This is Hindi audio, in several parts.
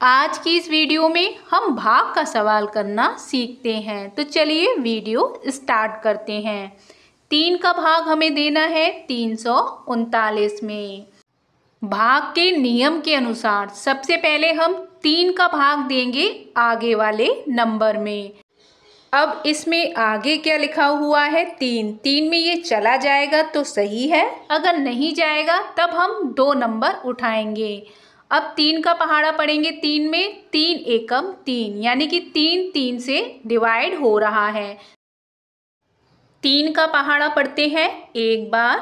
आज की इस वीडियो में हम भाग का सवाल करना सीखते हैं। तो चलिए वीडियो स्टार्ट करते हैं। 3 का भाग हमें देना है 339 में। भाग के नियम के अनुसार सबसे पहले हम 3 का भाग देंगे आगे वाले नंबर में। अब इसमें आगे क्या लिखा हुआ है? 3 में ये चला जाएगा तो सही है, अगर नहीं जाएगा तब हम 2 नंबर उठाएंगे। अब 3 का पहाड़ा पढ़ेंगे 3 में, 3 एकम 3 यानी कि 3 से डिवाइड हो रहा है। 3 का पहाड़ा पढ़ते हैं एक बार,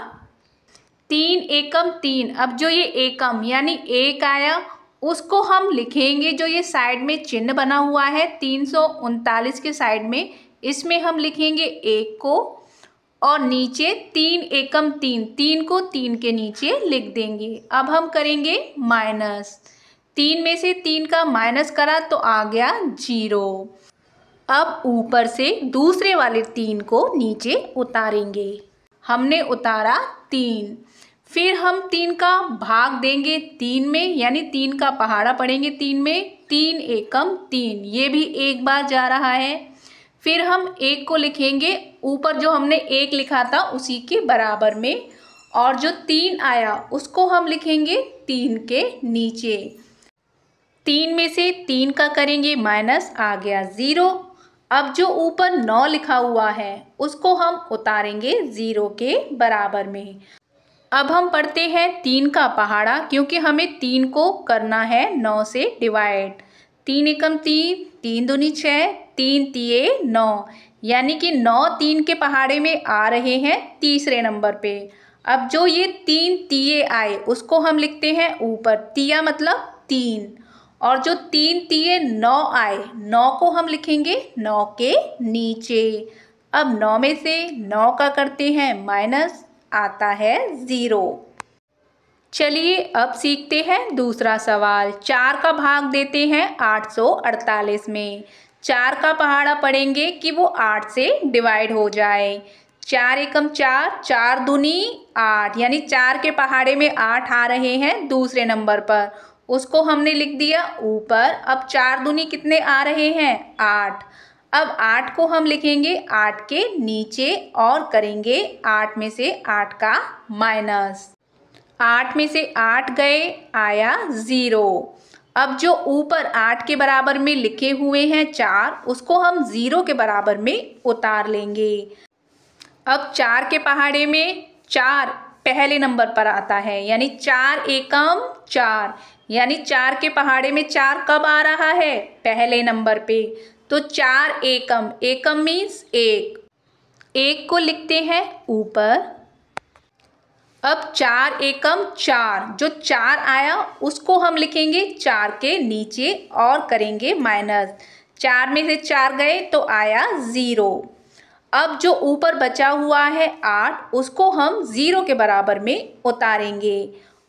3 एकम 3। अब जो ये एकम यानी एक आया उसको हम लिखेंगे, जो ये साइड में चिन्ह बना हुआ है 339 के साइड में, इसमें हम लिखेंगे 1 को, और नीचे 3 एकम 3 को 3 के नीचे लिख देंगे। अब हम करेंगे माइनस, 3 में से 3 का माइनस करा तो आ गया 0। अब ऊपर से दूसरे वाले 3 को नीचे उतारेंगे। हमने उतारा 3। फिर हम 3 का भाग देंगे 3 में, यानी 3 का पहाड़ा पढ़ेंगे 3 में, 3 एकम 3, ये भी एक बार जा रहा है। फिर हम 1 को लिखेंगे ऊपर, जो हमने 1 लिखा था उसी के बराबर में, और जो 3 आया उसको हम लिखेंगे 3 के नीचे। 3 में से 3 का करेंगे माइनस, आ गया 0। अब जो ऊपर 9 लिखा हुआ है उसको हम उतारेंगे 0 के बराबर में। अब हम पढ़ते हैं 3 का पहाड़ा, क्योंकि हमें 3 को करना है 9 से डिवाइड। 3 एकम 3, 3 दूनी 6, 3 तिये 9, यानी कि 9 3 के पहाड़े में आ रहे हैं तीसरे नंबर पे। अब जो ये 3 तिये आए उसको हम लिखते हैं ऊपर, तिया मतलब 3, और जो 3 तिये 9 आए, 9 को हम लिखेंगे 9 के नीचे। अब 9 में से 9 का करते हैं माइनस, आता है 0। चलिए अब सीखते हैं दूसरा सवाल। 4 का भाग देते हैं 848 में। 4 का पहाड़ा पढ़ेंगे कि वो 8 से डिवाइड हो जाए। 4 एकम 4, 4 दूनी 8, यानी 4 के पहाड़े में 8 आ रहे हैं दूसरे नंबर पर, उसको हमने लिख दिया ऊपर। अब 4 दूनी कितने आ रहे हैं? 8। अब 8 को हम लिखेंगे 8 के नीचे और करेंगे 8 में से 8 का माइनस। 8 में से 8 गए, आया 0। अब जो ऊपर 8 के बराबर में लिखे हुए हैं 4, उसको हम 0 के बराबर में उतार लेंगे। अब 4 के पहाड़े में 4 पहले नंबर पर आता है, यानी 4 एकम 4, यानी 4 के पहाड़े में 4 कब आ रहा है? पहले नंबर पे। तो 4 एकम, एकम मीन्स 1 को लिखते हैं ऊपर। अब 4 एकम 4, जो 4 आया उसको हम लिखेंगे 4 के नीचे और करेंगे माइनस। 4 में से 4 गए तो आया 0। अब जो ऊपर बचा हुआ है 8, उसको हम 0 के बराबर में उतारेंगे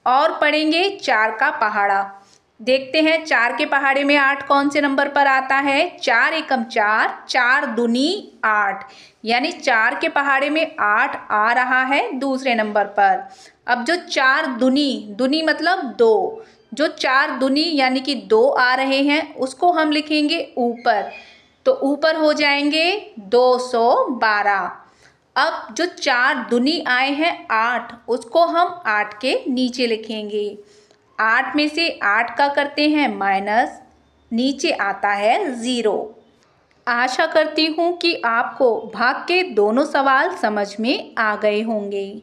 और पढ़ेंगे 4 का पहाड़ा। देखते हैं 4 के पहाड़े में 8 कौन से नंबर पर आता है? 4 एकम 4, 4 दूनी 8, यानी 4 के पहाड़े में 8 आ रहा है दूसरे नंबर पर। अब जो 4 दूनी मतलब 2, जो 4 दूनी यानी कि 2 आ रहे हैं उसको हम लिखेंगे ऊपर, तो ऊपर हो जाएंगे 212। अब जो 4 दूनी आए हैं 8, उसको हम 8 के नीचे लिखेंगे। 8 में से 8 का करते हैं माइनस, नीचे आता है 0। आशा करती हूँ कि आपको भाग के दोनों सवाल समझ में आ गए होंगे।